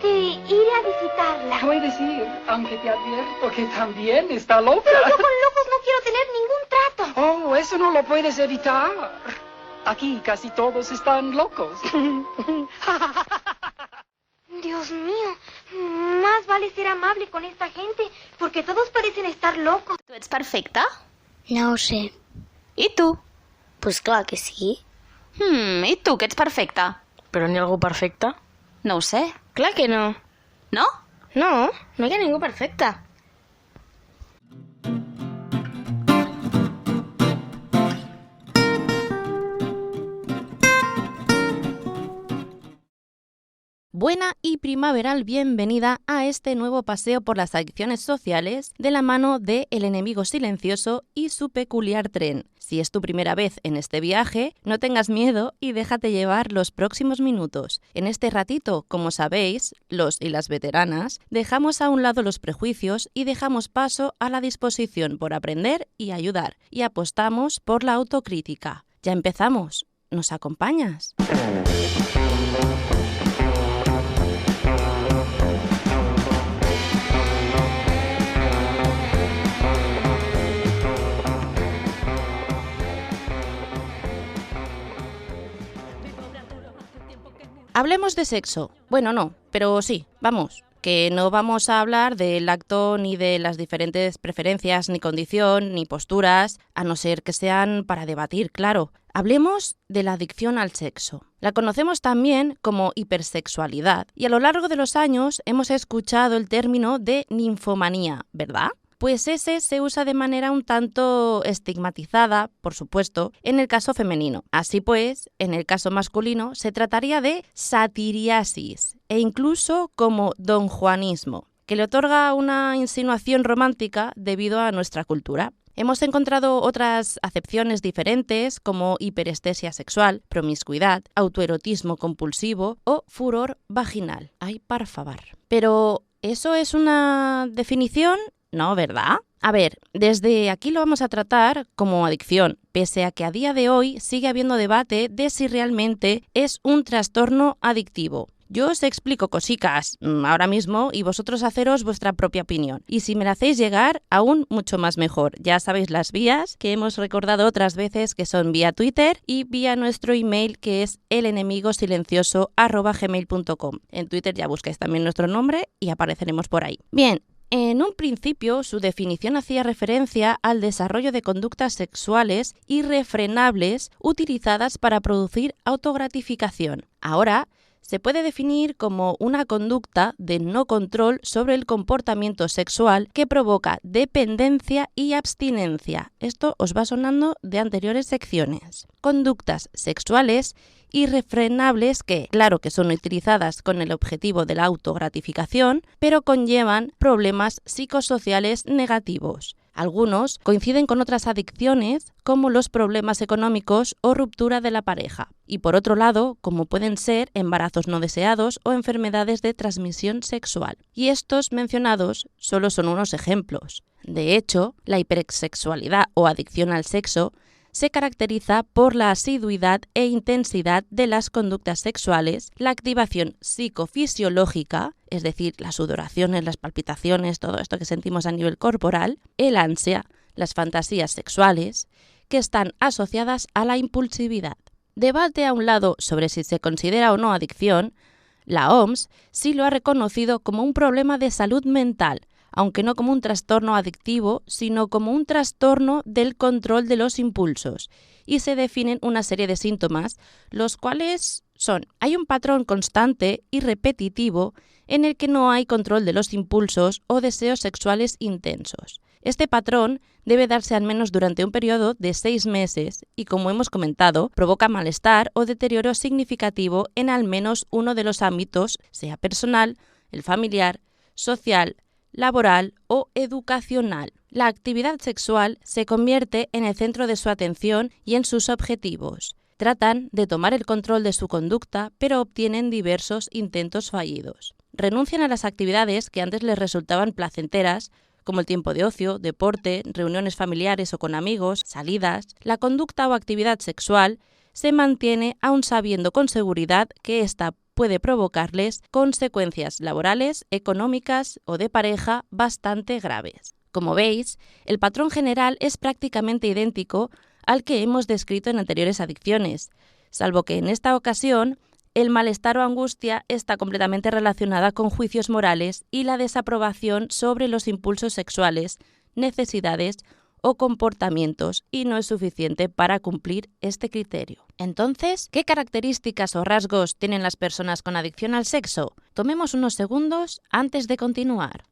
que iré a visitarla. Puedes ir, aunque te advierto que también está loca. Pero yo con locos no quiero tener ningún trato. Oh, eso no lo puedes evitar. Aquí casi todos están locos. Dios mío, más vale ser amable con esta gente, porque todos parecen estar locos. ¿Tú ets perfecta? No ho sé. I tu? Pues clar que sí. I tu, que ets perfecta? Però n'hi ha algú perfecte? No ho sé. Clar que no. No? No, no hi ha ningú perfecte. Buena y primaveral bienvenida a este nuevo paseo por las adicciones sociales de la mano de El enemigo silencioso y su peculiar tren. Si es tu primera vez en este viaje, no tengas miedo y déjate llevar los próximos minutos. En este ratito, como sabéis, los y las veteranas, dejamos a un lado los prejuicios y dejamos paso a la disposición por aprender y ayudar, y apostamos por la autocrítica. Ya empezamos. ¿Nos acompañas? Hablemos de sexo. Bueno, no, pero sí, vamos, que no vamos a hablar del acto ni de las diferentes preferencias, ni condición, ni posturas, a no ser que sean para debatir, claro. Hablemos de la adicción al sexo. La conocemos también como hipersexualidad y a lo largo de los años hemos escuchado el término de ninfomanía, ¿verdad? Pues ese se usa de manera un tanto estigmatizada, por supuesto, en el caso femenino. Así pues, en el caso masculino se trataría de satiriasis e incluso como donjuanismo, que le otorga una insinuación romántica debido a nuestra cultura. Hemos encontrado otras acepciones diferentes como hiperestesia sexual, promiscuidad, autoerotismo compulsivo o furor vaginal. ¡Ay, por favor! Pero, ¿eso es una definición? No, ¿verdad? A ver, desde aquí lo vamos a tratar como adicción, pese a que a día de hoy sigue habiendo debate de si realmente es un trastorno adictivo. Yo os explico cositas ahora mismo y vosotros haceros vuestra propia opinión. Y si me la hacéis llegar, aún mucho más mejor. Ya sabéis las vías que hemos recordado otras veces, que son vía Twitter y vía nuestro email, que es elenemigosilencioso@gmail.com. En Twitter ya buscáis también nuestro nombre y apareceremos por ahí. Bien. En un principio, su definición hacía referencia al desarrollo de conductas sexuales irrefrenables utilizadas para producir autogratificación. Ahora, se puede definir como una conducta de no control sobre el comportamiento sexual que provoca dependencia y abstinencia. Esto os va sonando de anteriores secciones. Conductas sexuales irrefrenables que, claro que son utilizadas con el objetivo de la autogratificación, pero conllevan problemas psicosociales negativos. Algunos coinciden con otras adicciones, como los problemas económicos o ruptura de la pareja. Y por otro lado, como pueden ser embarazos no deseados o enfermedades de transmisión sexual. Y estos mencionados solo son unos ejemplos. De hecho, la hipersexualidad o adicción al sexo se caracteriza por la asiduidad e intensidad de las conductas sexuales, la activación psicofisiológica, es decir, las sudoraciones, las palpitaciones, todo esto que sentimos a nivel corporal, el ansia, las fantasías sexuales, que están asociadas a la impulsividad. Debate a un lado sobre si se considera o no adicción, la OMS sí lo ha reconocido como un problema de salud mental, aunque no como un trastorno adictivo, sino como un trastorno del control de los impulsos. Y se definen una serie de síntomas, los cuales son: hay un patrón constante y repetitivo en el que no hay control de los impulsos o deseos sexuales intensos. Este patrón debe darse al menos durante un periodo de 6 meses y, como hemos comentado, provoca malestar o deterioro significativo en al menos uno de los ámbitos, sea personal, el familiar, social, laboral o educacional. La actividad sexual se convierte en el centro de su atención y en sus objetivos. Tratan de tomar el control de su conducta, pero obtienen diversos intentos fallidos. Renuncian a las actividades que antes les resultaban placenteras, como el tiempo de ocio, deporte, reuniones familiares o con amigos, salidas. La conducta o actividad sexual se mantiene aun sabiendo con seguridad que ésta puede provocarles consecuencias laborales, económicas o de pareja bastante graves. Como veis, el patrón general es prácticamente idéntico al que hemos descrito en anteriores adicciones, salvo que en esta ocasión el malestar o angustia está completamente relacionada con juicios morales y la desaprobación sobre los impulsos sexuales, necesidades o comportamientos, y no es suficiente para cumplir este criterio. Entonces, ¿qué características o rasgos tienen las personas con adicción al sexo? Tomemos unos segundos antes de continuar.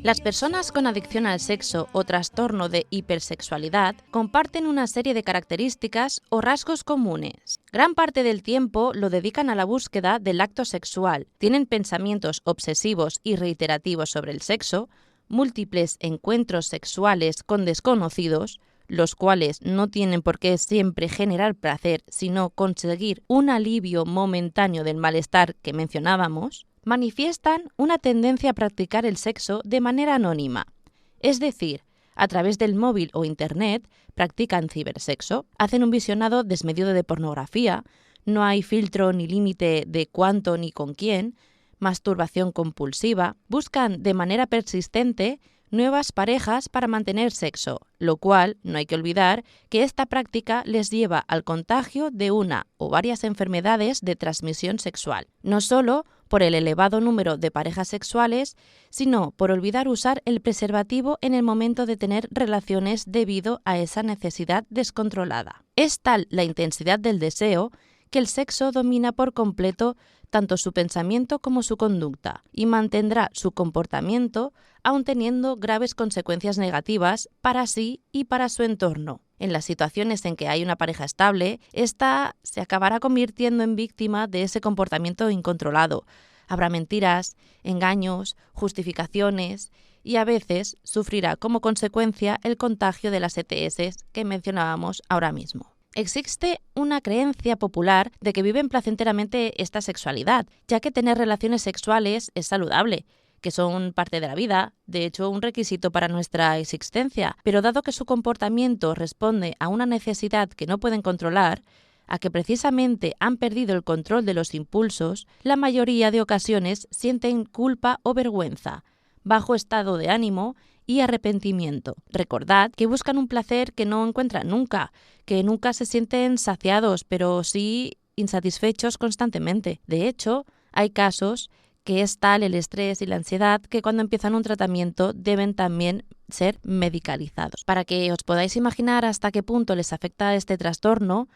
Las personas con adicción al sexo o trastorno de hipersexualidad comparten una serie de características o rasgos comunes. Gran parte del tiempo lo dedican a la búsqueda del acto sexual, tienen pensamientos obsesivos y reiterativos sobre el sexo, múltiples encuentros sexuales con desconocidos, los cuales no tienen por qué siempre generar placer, sino conseguir un alivio momentáneo del malestar que mencionábamos, manifiestan una tendencia a practicar el sexo de manera anónima, es decir, a través del móvil o internet practican cibersexo, hacen un visionado desmedido de pornografía, no hay filtro ni límite de cuánto ni con quién, masturbación compulsiva, buscan de manera persistente nuevas parejas para mantener sexo, lo cual no hay que olvidar que esta práctica les lleva al contagio de una o varias enfermedades de transmisión sexual, no solo por el elevado número de parejas sexuales, sino por olvidar usar el preservativo en el momento de tener relaciones debido a esa necesidad descontrolada. Es tal la intensidad del deseo que el sexo domina por completo tanto su pensamiento como su conducta y mantendrá su comportamiento aun teniendo graves consecuencias negativas para sí y para su entorno. En las situaciones en que hay una pareja estable, ésta se acabará convirtiendo en víctima de ese comportamiento incontrolado. Habrá mentiras, engaños, justificaciones y a veces sufrirá como consecuencia el contagio de las ETS que mencionábamos ahora mismo. Existe una creencia popular de que viven placenteramente esta sexualidad, ya que tener relaciones sexuales es saludable, que son parte de la vida, de hecho un requisito para nuestra existencia, pero dado que su comportamiento responde a una necesidad que no pueden controlar, a que precisamente han perdido el control de los impulsos, la mayoría de ocasiones sienten culpa o vergüenza, bajo estado de ánimo y arrepentimiento. Recordad que buscan un placer que no encuentran nunca, que nunca se sienten saciados, pero sí insatisfechos constantemente. De hecho, hay casos que es tal el estrés y la ansiedad que cuando empiezan un tratamiento deben también ser medicalizados. Para que os podáis imaginar hasta qué punto les afecta este trastorno,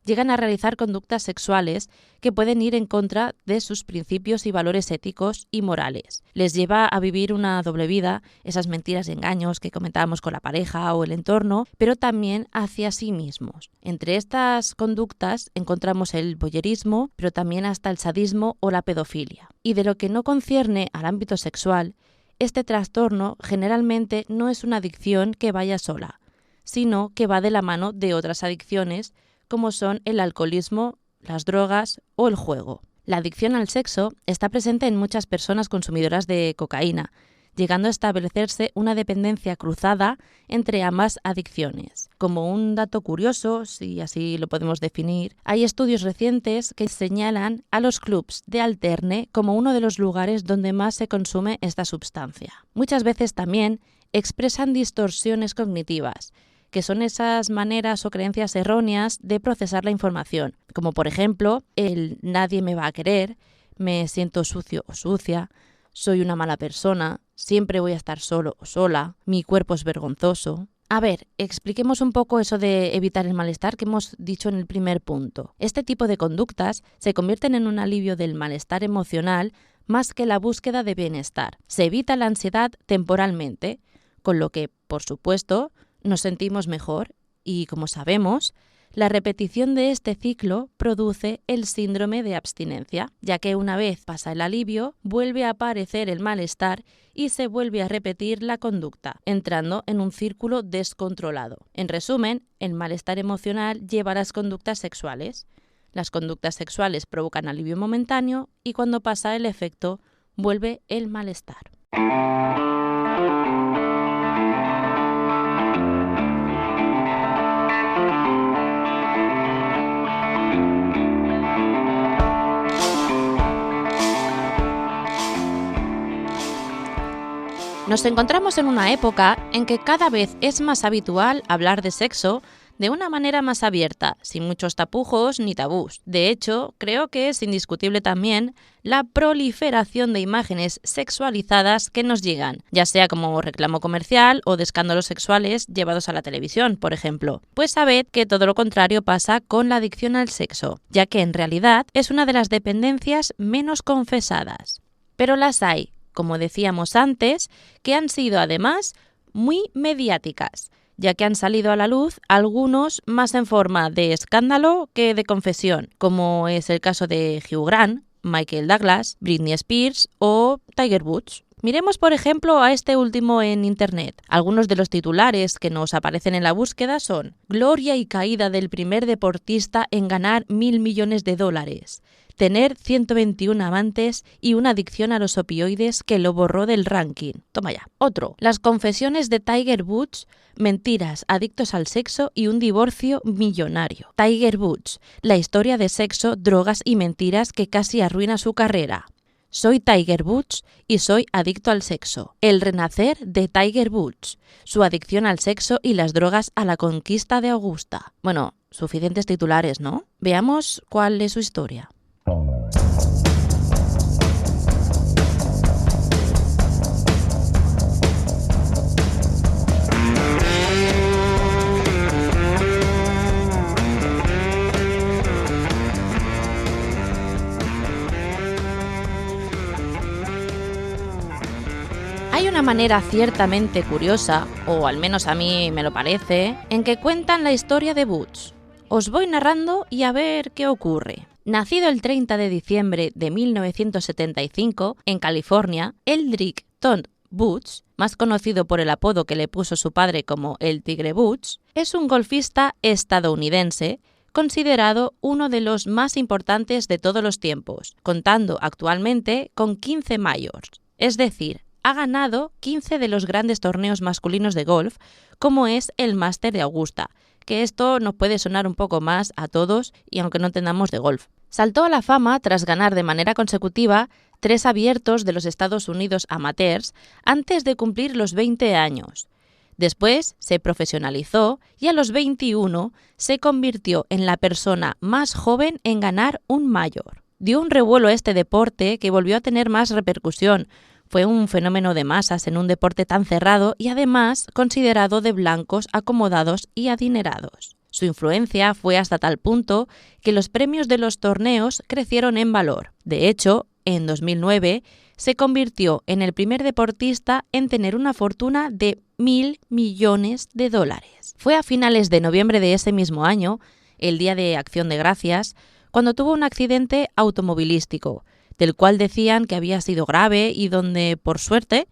llegan a realizar conductas sexuales que pueden ir en contra de sus principios y valores éticos y morales. Les lleva a vivir una doble vida, esas mentiras y engaños que comentábamos con la pareja o el entorno, pero también hacia sí mismos. Entre estas conductas encontramos el voyerismo, pero también hasta el sadismo o la pedofilia. Y de lo que no concierne al ámbito sexual, este trastorno generalmente no es una adicción que vaya sola, sino que va de la mano de otras adicciones como son el alcoholismo, las drogas o el juego. La adicción al sexo está presente en muchas personas consumidoras de cocaína, llegando a establecerse una dependencia cruzada entre ambas adicciones. Como un dato curioso, si así lo podemos definir, hay estudios recientes que señalan a los clubs de alterne como uno de los lugares donde más se consume esta sustancia. Muchas veces también expresan distorsiones cognitivas, que son esas maneras o creencias erróneas de procesar la información, como por ejemplo, el nadie me va a querer, me siento sucio o sucia, soy una mala persona, siempre voy a estar solo o sola, mi cuerpo es vergonzoso. A ver, expliquemos un poco eso de evitar el malestar que hemos dicho en el primer punto. Este tipo de conductas se convierten en un alivio del malestar emocional más que la búsqueda de bienestar. Se evita la ansiedad temporalmente, con lo que, por supuesto, nos sentimos mejor y, como sabemos, la repetición de este ciclo produce el síndrome de abstinencia, ya que una vez pasa el alivio, vuelve a aparecer el malestar y se vuelve a repetir la conducta, entrando en un círculo descontrolado. En resumen, el malestar emocional lleva a las conductas sexuales. Las conductas sexuales provocan alivio momentáneo y cuando pasa el efecto, vuelve el malestar. Nos encontramos en una época en que cada vez es más habitual hablar de sexo de una manera más abierta, sin muchos tapujos ni tabús. De hecho, creo que es indiscutible también la proliferación de imágenes sexualizadas que nos llegan, ya sea como reclamo comercial o de escándalos sexuales llevados a la televisión, por ejemplo. Pues sabed que todo lo contrario pasa con la adicción al sexo, ya que en realidad es una de las dependencias menos confesadas. Pero las hay, como decíamos antes, que han sido además muy mediáticas, ya que han salido a la luz algunos más en forma de escándalo que de confesión, como es el caso de Hugh Grant, Michael Douglas, Britney Spears o Tiger Woods. Miremos, por ejemplo, a este último en Internet. Algunos de los titulares que nos aparecen en la búsqueda son: gloria y caída del primer deportista en ganar $1.000 millones, tener 121 amantes y una adicción a los opioides que lo borró del ranking. Toma ya. Otro: las confesiones de Tiger Woods, mentiras, adictos al sexo y un divorcio millonario. Tiger Woods, la historia de sexo, drogas y mentiras que casi arruina su carrera. Soy Tiger Woods y soy adicto al sexo. El renacer de Tiger Woods, su adicción al sexo y las drogas a la conquista de Augusta. Bueno, suficientes titulares, ¿no? Veamos cuál es su historia. Hay una manera ciertamente curiosa, o al menos a mí me lo parece, en que cuentan la historia de Woods. Os voy narrando y a ver qué ocurre. Nacido el 30 de diciembre de 1975 en California, Eldrick Todd Woods, más conocido por el apodo que le puso su padre como el Tigre Woods, es un golfista estadounidense considerado uno de los más importantes de todos los tiempos, contando actualmente con 15 majors, es decir, ha ganado 15 de los grandes torneos masculinos de golf, como es el Máster de Augusta, que esto nos puede sonar un poco más a todos y aunque no entendamos de golf. Saltó a la fama tras ganar de manera consecutiva 3 abiertos de los Estados Unidos amateurs antes de cumplir los 20 años. Después se profesionalizó y a los 21 se convirtió en la persona más joven en ganar un major. Dio un revuelo a este deporte que volvió a tener más repercusión. Fue un fenómeno de masas en un deporte tan cerrado y además considerado de blancos acomodados y adinerados. Su influencia fue hasta tal punto que los premios de los torneos crecieron en valor. De hecho, en 2009 se convirtió en el primer deportista en tener una fortuna de $1.000 millones. Fue a finales de noviembre de ese mismo año, el Día de Acción de Gracias, cuando tuvo un accidente automovilístico, del cual decían que había sido grave y donde, por suerte,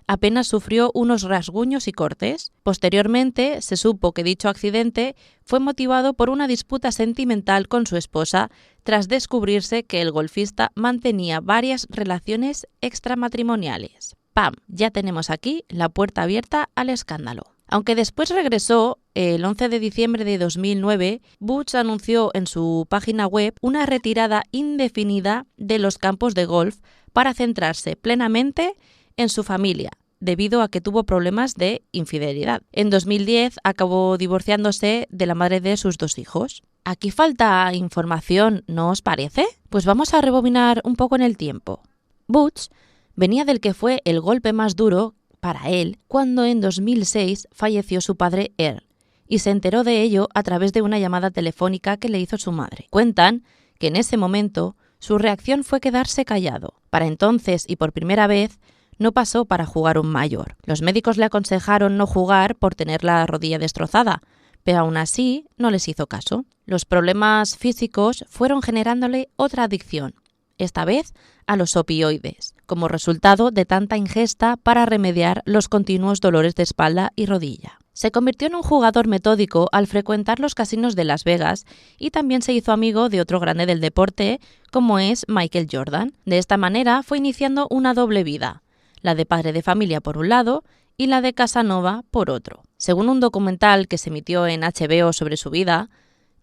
apenas sufrió unos rasguños y cortes. Posteriormente, se supo que dicho accidente fue motivado por una disputa sentimental con su esposa tras descubrirse que el golfista mantenía varias relaciones extramatrimoniales. ¡Pam! Ya tenemos aquí la puerta abierta al escándalo. Aunque después regresó, el 11 de diciembre de 2009, Woods anunció en su página web una retirada indefinida de los campos de golf para centrarse plenamente en su familia, debido a que tuvo problemas de infidelidad. En 2010 acabó divorciándose de la madre de sus 2 hijos. Aquí falta información, ¿no os parece? Pues vamos a rebobinar un poco en el tiempo. Woods venía del que fue el golpe más duro para él cuando en 2006 falleció su padre Earl, y se enteró de ello a través de una llamada telefónica que le hizo su madre. Cuentan que en ese momento su reacción fue quedarse callado. Para entonces y por primera vez no pasó para jugar un major. Los médicos le aconsejaron no jugar por tener la rodilla destrozada, pero aún así no les hizo caso. Los problemas físicos fueron generándole otra adicción, esta vez a los opioides, como resultado de tanta ingesta para remediar los continuos dolores de espalda y rodilla. Se convirtió en un jugador metódico al frecuentar los casinos de Las Vegas y también se hizo amigo de otro grande del deporte, como es Michael Jordan. De esta manera fue iniciando una doble vida, la de padre de familia por un lado y la de Casanova por otro. Según un documental que se emitió en HBO sobre su vida,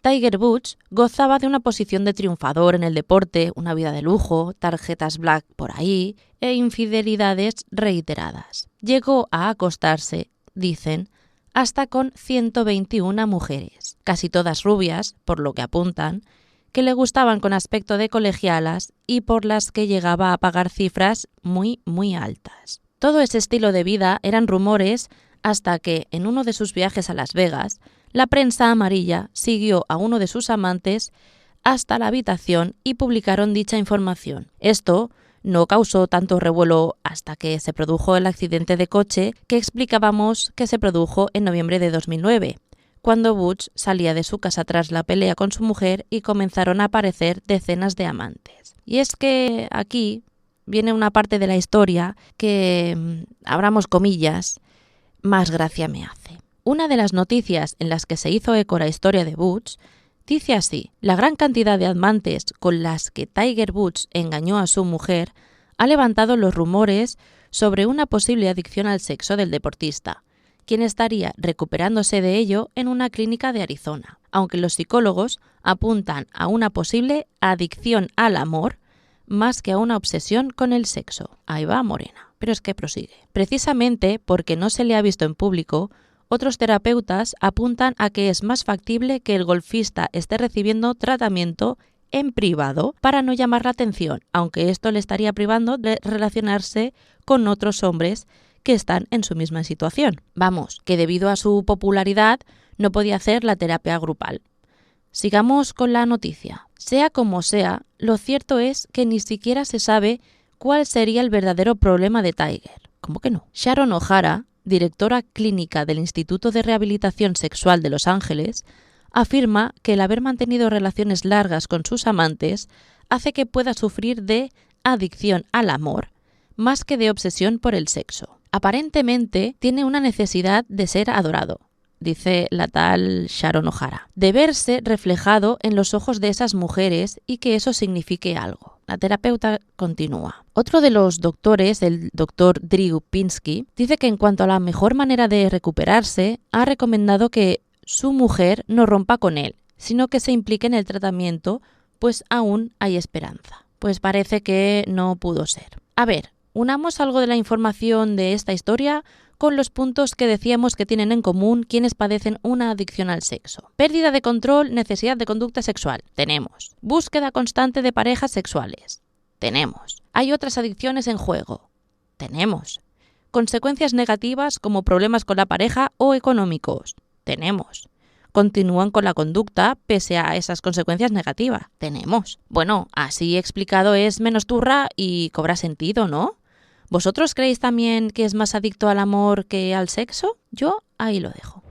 Tiger Woods gozaba de una posición de triunfador en el deporte, una vida de lujo, tarjetas black por ahí e infidelidades reiteradas. Llegó a acostarse, dicen, hasta con 121 mujeres, casi todas rubias, por lo que apuntan, que le gustaban con aspecto de colegialas y por las que llegaba a pagar cifras muy, muy altas. Todo ese estilo de vida eran rumores hasta que, en uno de sus viajes a Las Vegas, la prensa amarilla siguió a uno de sus amantes hasta la habitación y publicaron dicha información. Esto no causó tanto revuelo hasta que se produjo el accidente de coche que explicábamos que se produjo en noviembre de 2009, cuando Woods salía de su casa tras la pelea con su mujer y comenzaron a aparecer decenas de amantes. Y es que aquí viene una parte de la historia que, abramos comillas, más gracia me hace. Una de las noticias en las que se hizo eco la historia de Woods dice así: la gran cantidad de amantes con las que Tiger Woods engañó a su mujer ha levantado los rumores sobre una posible adicción al sexo del deportista, quien estaría recuperándose de ello en una clínica de Arizona, aunque los psicólogos apuntan a una posible adicción al amor más que a una obsesión con el sexo. Ahí va Morena, pero es que prosigue. Precisamente porque no se le ha visto en público, otros terapeutas apuntan a que es más factible que el golfista esté recibiendo tratamiento en privado para no llamar la atención, aunque esto le estaría privando de relacionarse con otros hombres que están en su misma situación. Vamos, que debido a su popularidad no podía hacer la terapia grupal. Sigamos con la noticia. Sea como sea, lo cierto es que ni siquiera se sabe cuál sería el verdadero problema de Tiger. ¿Cómo que no? Sharon O'Hara, directora clínica del Instituto de Rehabilitación Sexual de Los Ángeles, afirma que el haber mantenido relaciones largas con sus amantes hace que pueda sufrir de adicción al amor más que de obsesión por el sexo. Aparentemente tiene una necesidad de ser adorado, dice la tal Sharon O'Hara, de verse reflejado en los ojos de esas mujeres y que eso signifique algo. La terapeuta continúa. Otro de los doctores, el doctor Drew Pinsky, dice que en cuanto a la mejor manera de recuperarse, ha recomendado que su mujer no rompa con él, sino que se implique en el tratamiento, pues aún hay esperanza. Pues parece que no pudo ser. A ver, unamos algo de la información de esta historia con los puntos que decíamos que tienen en común quienes padecen una adicción al sexo. Pérdida de control, necesidad de conducta sexual. Tenemos. Búsqueda constante de parejas sexuales. Tenemos. Hay otras adicciones en juego. Tenemos. Consecuencias negativas como problemas con la pareja o económicos. Tenemos. Continúan con la conducta pese a esas consecuencias negativas. Tenemos. Bueno, así explicado es menos turra y cobra sentido, ¿no? ¿Vosotros creéis también que es más adicto al amor que al sexo? Yo ahí lo dejo.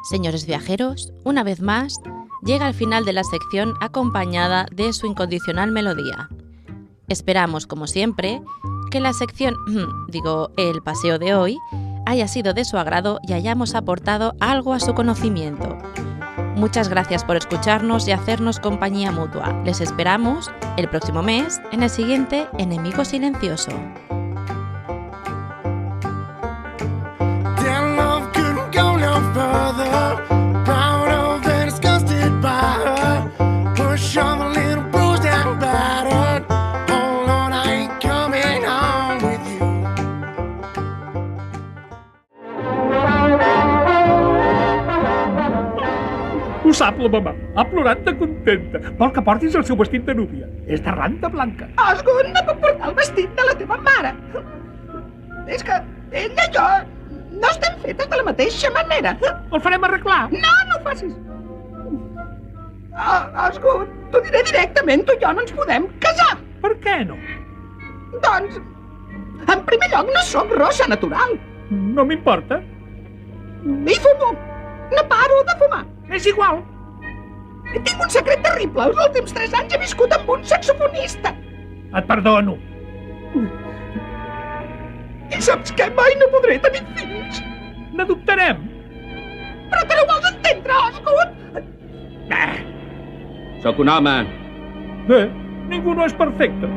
Señores viajeros, una vez más, llega al final de la sección acompañada de su incondicional melodía. Esperamos, como siempre, que la sección, el paseo de hoy, haya sido de su agrado y hayamos aportado algo a su conocimiento. Muchas gracias por escucharnos y hacernos compañía mutua. Les esperamos el próximo mes en el siguiente Enemigo Silencioso. Ho sap la mamà. Ha plorat de contenta. Vol que portis el seu vestit de núvia. És de ranta blanca. Osgood, no puc portar el vestit de la teva mare. És que ella i jo no estem fetes de la mateixa manera. El farem arreglar. No, no ho facis. Osgood, t'ho diré directament, tu i jo no ens podem casar. Per què no? Doncs En primer lloc, no sóc rossa natural. No m'importa. I fumo. No paro de fumar. És igual. Tinc un secret terrible. Els últims 3 anys he viscut amb un saxofonista. Et perdono. I saps què? Mai no podré tenir fills. N'adoptarem. Però te no vols entendre, Osgood? Sóc un home. Ningú no és perfecte.